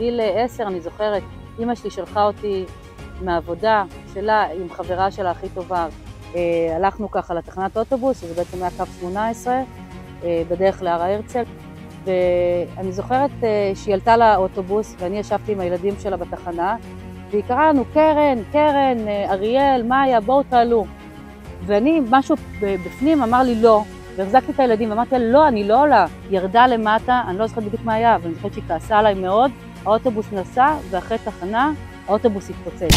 בגיל 10 אני זוכרת, אמא שלי שלחה אותי מהעבודה שלה עם חברה שלה הכי טובה. הלכנו ככה לתחנת אוטובוס, שזה בעצם היה קו 18, בדרך להר הרצל. ואני זוכרת שהיא עלתה לאוטובוס ואני ישבתי עם הילדים שלה בתחנה, והיא קראה לנו קרן, אריאל, מאיה, בואו תעלו. ואני, משהו בפנים אמר לי לא, והחזקתי את הילדים ואמרתי לה, לא, אני לא עולה. ירדה למטה, אני לא זוכרת בדיוק מה היה, אבל אני זוכרת שהיא כעסה עליי מאוד. האוטובוס נסע, ואחרי תחנה, האוטובוס התפוצץ.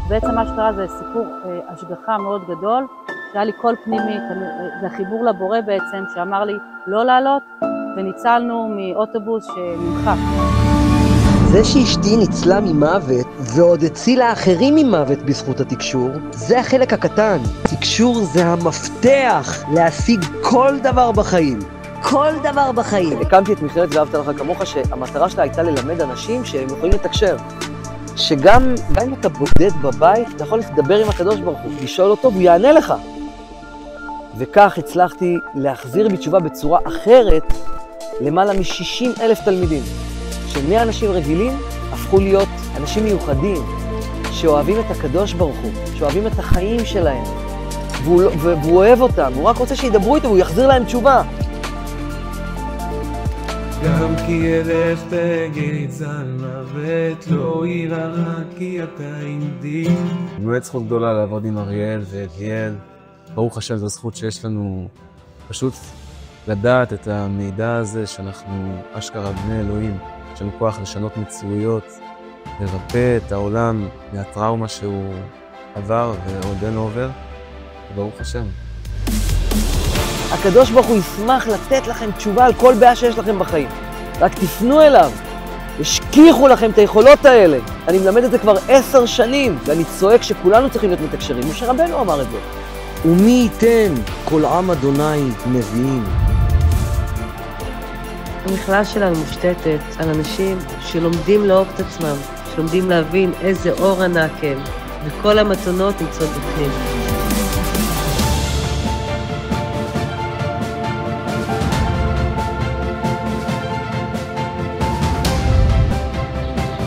בעצם מה שקרה זה סיפור השגחה מאוד גדול, שהיה לי קול פנימי, זה החיבור לבורא בעצם, שאמר לי לא לעלות, וניצלנו מאוטובוס שנמחק. זה שאשתי ניצלה ממוות ועוד הצילה אחרים ממוות בזכות התקשור, זה החלק הקטן. תקשור זה המפתח להשיג כל דבר בחיים. כל דבר בחיים. הקמתי את מכללת ואהבת לך כמוך, שהמטרה שלה הייתה ללמד אנשים שהם יכולים לתקשר. שגם אם אתה בודד בבית, אתה יכול לדבר עם הקדוש ברוך הוא, לשאול אותו והוא יענה לך. וכך הצלחתי להחזיר בתשובה בצורה אחרת למעלה מ-60,000 תלמידים. שמי אנשים רגילים הפכו להיות אנשים מיוחדים, שאוהבים את הקדוש ברוך הוא, שאוהבים את החיים שלהם, והוא אוהב אותם, הוא רק רוצה שידברו איתו והוא יחזיר להם תשובה. גם כי אלך תגיץ על מוות, לא יירא רע כי אתה עמדי. באמת זכות גדולה לעבוד עם אריאל ואליאל. ברוך השם, זו זכות שיש לנו פשוט לדעת את המידע הזה שאנחנו אשכרה בני אלוהים. יש לנו כוח לשנות מציאויות, לרפא את העולם מהטראומה שהוא עבר ועודנו עובר. ברוך השם. הקדוש ברוך הוא ישמח לתת לכם תשובה על כל בעיה שיש לכם בחיים. רק תפנו אליו, השכיחו לכם את היכולות האלה. אני מלמד את זה כבר 10 שנים, ואני צועק שכולנו צריכים להיות מתקשרים. משה רבנו אמר את זה. ומי ייתן כל עם אדוני נביאים. המכללה שלנו מושתתת על אנשים שלומדים לאהוב את עצמם, שלומדים להבין איזה אור ענק הם, וכל המתנות נמצאות בפנים.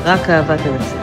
רק אהבה תנצח.